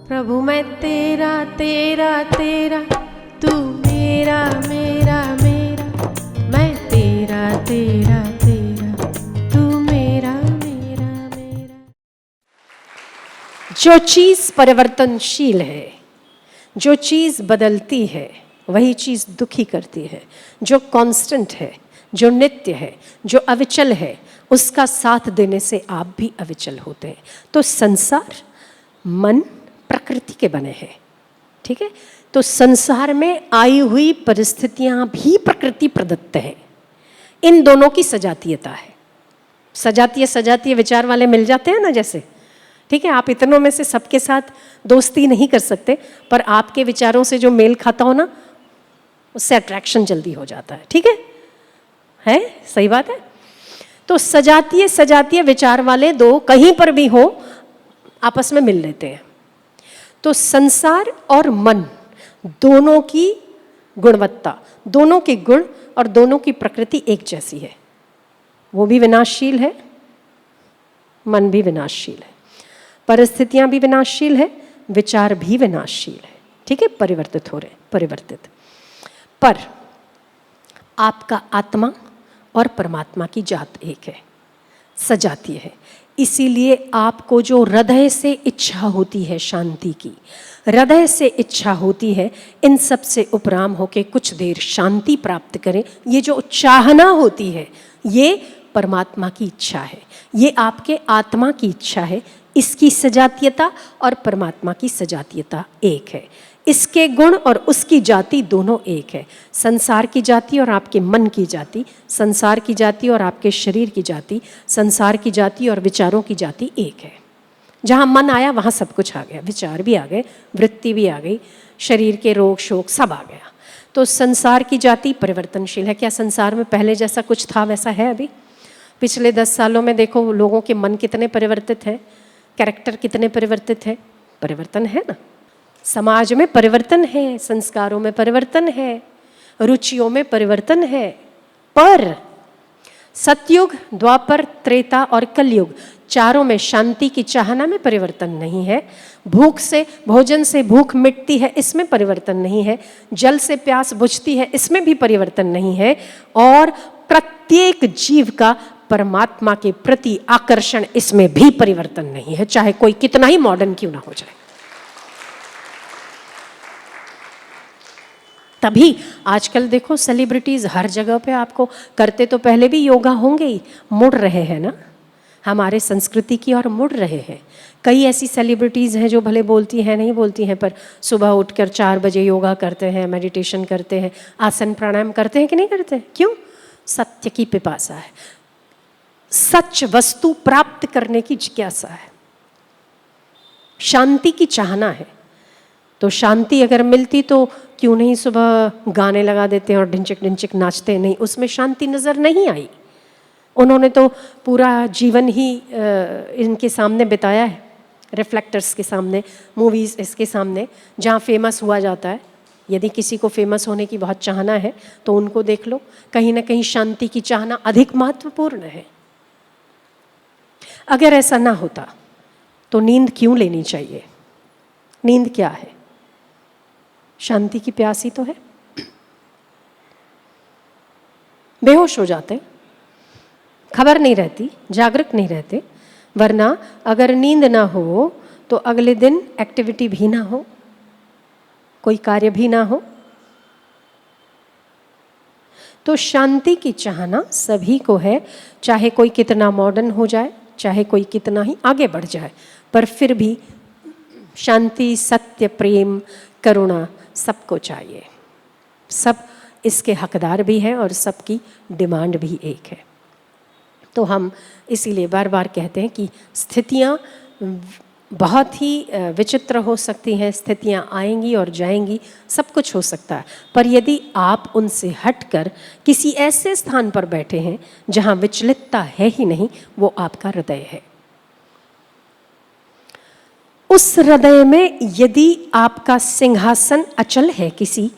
प्रभु मैं तेरा तेरा तेरा, तू मेरा मेरा मेरा, मैं तेरा तेरा तेरा, तू मेरा मेरा मेरा। जो चीज परिवर्तनशील है, जो चीज बदलती है, वही चीज दुखी करती है। जो कांस्टेंट है, जो नित्य है, जो अविचल है, उसका साथ देने से आप भी अविचल होते हैं। तो संसार, मन, प्रकृति के बने हैं, ठीक है। तो संसार में आई हुई परिस्थितियां भी प्रकृति प्रदत्त है। इन दोनों की सजातीयता है। सजातीय विचार वाले मिल जाते हैं ना, जैसे, ठीक है। आप इतनों में से सबके साथ दोस्ती नहीं कर सकते, पर आपके विचारों से जो मेल खाता हो ना, उससे अट्रैक्शन जल्दी हो जाता है, ठीक है? सही बात है। तो सजातीय विचार वाले दो कहीं पर भी हो, आपस में मिल लेते हैं। तो संसार और मन दोनों की गुणवत्ता, दोनों के गुण और दोनों की प्रकृति एक जैसी है। वो भी विनाशशील है, मन भी विनाशशील है, परिस्थितियां भी विनाशशील है, विचार भी विनाशशील है, ठीक है। परिवर्तित हो रहे, परिवर्तित। पर आपका आत्मा और परमात्मा की जात एक है, सजातीय है। इसीलिए आपको जो हृदय से इच्छा होती है शांति की, हृदय से इच्छा होती है इन सब से उपराम होके कुछ देर शांति प्राप्त करें, ये जो चाहना होती है, ये परमात्मा की इच्छा है, ये आपके आत्मा की इच्छा है। इसकी सजातीयता और परमात्मा की सजातीयता एक है। इसके गुण और उसकी जाति दोनों एक है। संसार की जाति और आपके मन की जाति, संसार की जाति और आपके शरीर की जाति, संसार की जाति और विचारों की जाति एक है। जहाँ मन आया वहाँ सब कुछ आ गया, विचार भी आ गए, वृत्ति भी आ गई, शरीर के रोग शोक सब आ गया। तो संसार की जाति परिवर्तनशील है। क्या संसार में पहले जैसा कुछ था वैसा है अभी? पिछले 10 सालों में देखो लोगों के मन कितने परिवर्तित हैं, कैरेक्टर कितने परिवर्तित है। परिवर्तन है ना, समाज में परिवर्तन है, संस्कारों में परिवर्तन है, रुचियों में परिवर्तन है। पर सतयुग, द्वापर, त्रेता और कलयुग, चारों में शांति की चाहना में परिवर्तन नहीं है। भूख से, भोजन से भूख मिटती है, इसमें परिवर्तन नहीं है। जल से प्यास बुझती है, इसमें भी परिवर्तन नहीं है। और प्रत्येक जीव का परमात्मा के प्रति आकर्षण, इसमें भी परिवर्तन नहीं है, चाहे कोई कितना ही मॉडर्न क्यों ना हो जाए। तभी आजकल देखो सेलिब्रिटीज हर जगह पे आपको, करते तो पहले भी योगा होंगे ही, मुड़ रहे हैं ना, हमारे संस्कृति की ओर मुड़ रहे हैं। कई ऐसी सेलिब्रिटीज हैं जो भले बोलती हैं नहीं बोलती हैं, पर सुबह उठकर 4 बजे योगा करते हैं, मेडिटेशन करते हैं, आसन प्राणायाम करते हैं कि नहीं करते? क्यों? सत्य की पिपासा है, सच वस्तु प्राप्त करने की जिज्ञासा है, शांति की चाहना है। तो शांति अगर मिलती तो क्यों नहीं सुबह गाने लगा देते और ढिंचिक ढिंचिक नाचते? नहीं, उसमें शांति नजर नहीं आई। उन्होंने तो पूरा जीवन ही इनके सामने बिताया है, रिफ्लेक्टर्स के सामने, मूवीज इसके सामने, जहाँ फेमस हुआ जाता है। यदि किसी को फेमस होने की बहुत चाहना है तो उनको देख लो, कहीं ना कहीं शांति की चाहना अधिक महत्वपूर्ण है। अगर ऐसा ना होता तो नींद क्यों लेनी चाहिए? नींद क्या है? शांति की प्यास ही तो है। बेहोश हो जाते, खबर नहीं रहती, जागृत नहीं रहते। वरना अगर नींद ना हो तो अगले दिन एक्टिविटी भी ना हो, कोई कार्य भी ना हो। तो शांति की चाहना सभी को है, चाहे कोई कितना मॉडर्न हो जाए, चाहे कोई कितना ही आगे बढ़ जाए, पर फिर भी शांति, सत्य, प्रेम, करुणा सबको चाहिए। सब इसके हकदार भी हैं और सबकी डिमांड भी एक है। तो हम इसीलिए बार बार कहते हैं कि स्थितियाँ बहुत ही विचित्र हो सकती हैं, स्थितियाँ आएंगी और जाएंगी, सब कुछ हो सकता है। पर यदि आप उनसे हटकर किसी ऐसे स्थान पर बैठे हैं जहाँ विचलितता है ही नहीं, वो आपका हृदय है। उस हृदय में यदि आपका सिंहासन अचल है, किसी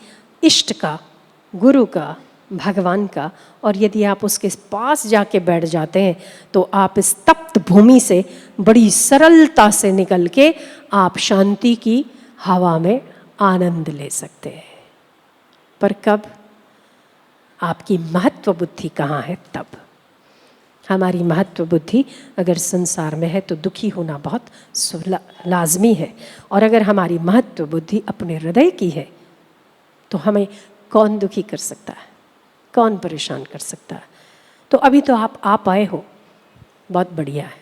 इष्ट का, गुरु का, भगवान का, और यदि आप उसके पास जाके बैठ जाते हैं तो आप इस तप्त भूमि से बड़ी सरलता से निकल के आप शांति की हवा में आनंद ले सकते हैं। पर कब? आपकी महत्व बुद्धि कहाँ है तब। हमारी महत्व बुद्धि अगर संसार में है तो दुखी होना बहुत लाजमी है, और अगर हमारी महत्व बुद्धि अपने हृदय की है तो हमें कौन दुखी कर सकता है, कौन परेशान कर सकता है। तो अभी तो आप आए हो, बहुत बढ़िया है,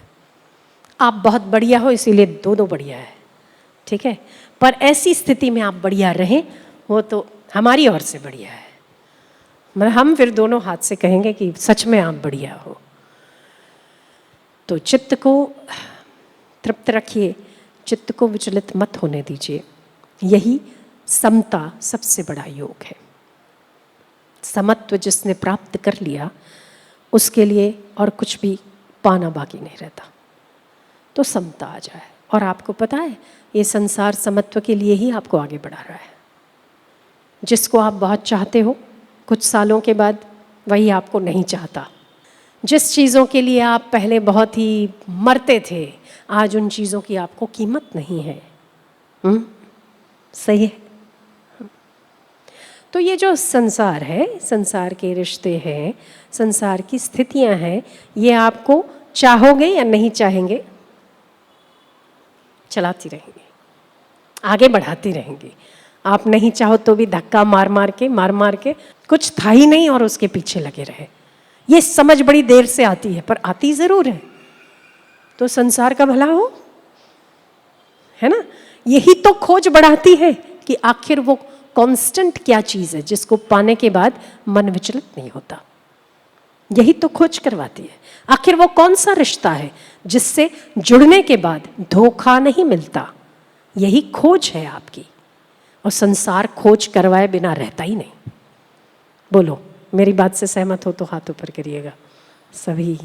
आप बहुत बढ़िया हो, इसीलिए दो बढ़िया है, ठीक है। पर ऐसी स्थिति में आप बढ़िया रहें, वो तो हमारी ओर से बढ़िया है। मतलब हम फिर दोनों हाथ से कहेंगे कि सच में आप बढ़िया हो। तो चित्त को तृप्त रखिए, चित्त को विचलित मत होने दीजिए। यही समता सबसे बड़ा योग है। समत्व जिसने प्राप्त कर लिया उसके लिए और कुछ भी पाना बाकी नहीं रहता। तो समता आ जाए। और आपको पता है ये संसार समत्व के लिए ही आपको आगे बढ़ा रहा है। जिसको आप बहुत चाहते हो कुछ सालों के बाद वही आपको नहीं चाहता। जिस चीज़ों के लिए आप पहले बहुत ही मरते थे, आज उन चीज़ों की आपको कीमत नहीं है। सही है। तो ये जो संसार है, संसार के रिश्ते हैं, संसार की स्थितियां हैं, ये आपको चाहोगे या नहीं चाहेंगे, चलाती रहेंगी, आगे बढ़ाती रहेंगी। आप नहीं चाहो तो भी धक्का मार मार के कुछ था ही नहीं और उसके पीछे लगे रहे। ये समझ बड़ी देर से आती है, पर आती ज़रूर है। तो संसार का भला हो, है ना। यही तो खोज बढ़ाती है कि आखिर वो कांस्टेंट क्या चीज़ है जिसको पाने के बाद मन विचलित नहीं होता। यही तो खोज करवाती है। आखिर वो कौन सा रिश्ता है जिससे जुड़ने के बाद धोखा नहीं मिलता। यही खोज है आपकी। और संसार खोज करवाए बिना रहता ही नहीं। बोलो, मेरी बात से सहमत हो तो हाथ ऊपर करिएगा। सभी।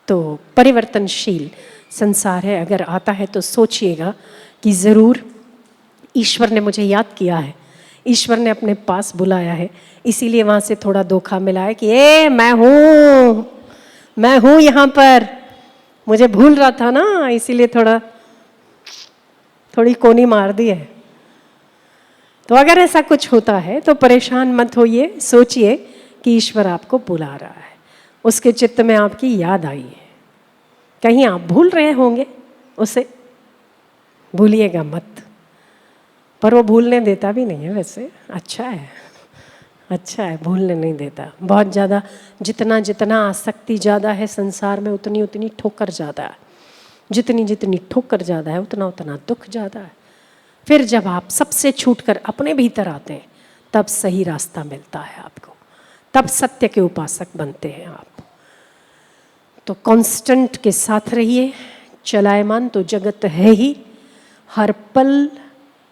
तो परिवर्तनशील संसार है। अगर आता है तो सोचिएगा कि ज़रूर ईश्वर ने मुझे याद किया है, ईश्वर ने अपने पास बुलाया है, इसीलिए वहाँ से थोड़ा धोखा मिला है कि मैं हूँ यहाँ पर। मुझे भूल रहा था ना, इसीलिए थोड़ी कोनी मार दी है। तो अगर ऐसा कुछ होता है तो परेशान मत होइए, सोचिए कि ईश्वर आपको बुला रहा है, उसके चित्त में आपकी याद आई है। कहीं आप भूल रहे होंगे उसे, भूलिएगा मत। पर वो भूलने देता भी नहीं है वैसे। अच्छा है, भूलने नहीं देता। बहुत ज़्यादा जितना आसक्ति ज़्यादा है संसार में, उतनी ठोकर ज़्यादा है। जितनी ठोकर ज़्यादा है उतना दुख ज़्यादा है। फिर जब आप सबसे छूटकर अपने भीतर आते हैं तब सही रास्ता मिलता है आपको, तब सत्य के उपासक बनते हैं आप। तो कांस्टेंट के साथ रहिए। चलायमान तो जगत है ही, हर पल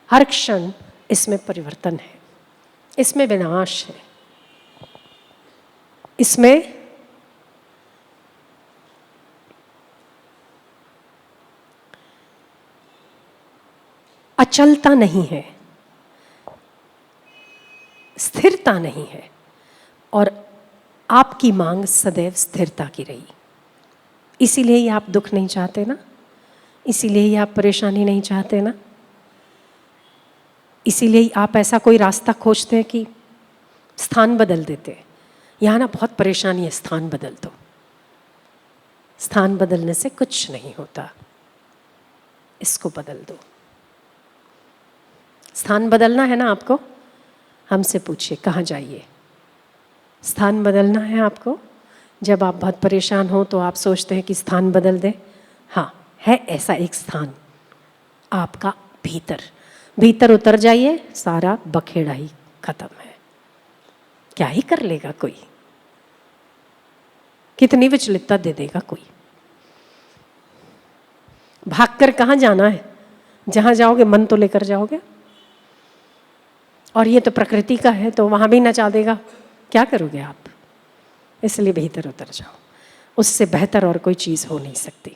हर क्षण इसमें परिवर्तन है, इसमें विनाश है, इसमें अचलता नहीं है, स्थिरता नहीं है। और आपकी मांग सदैव स्थिरता की रही। इसीलिए ही आप दुख नहीं चाहते ना, इसीलिए ही आप परेशानी नहीं चाहते ना, इसीलिए आप ऐसा कोई रास्ता खोजते हैं कि स्थान बदल देते। यहाँ ना बहुत परेशानी है, स्थान बदल दो। स्थान बदलने से कुछ नहीं होता, इसको बदल दो। स्थान बदलना है ना आपको, हमसे पूछिए कहाँ जाइए। स्थान बदलना है आपको। जब आप बहुत परेशान हो तो आप सोचते हैं कि स्थान बदल दें। हाँ, है ऐसा एक स्थान आपका भीतर उतर जाइए, सारा बखेड़ा ही खत्म है। क्या ही कर लेगा कोई, कितनी विचलितता दे देगा कोई। भागकर कहाँ जाना है, जहाँ जाओगे मन तो लेकर जाओगे। और ये तो प्रकृति का है तो वहाँ भी नचा देगा, क्या करोगे आप। इसलिए भीतर उतर जाओ, उससे बेहतर और कोई चीज़ हो नहीं सकती।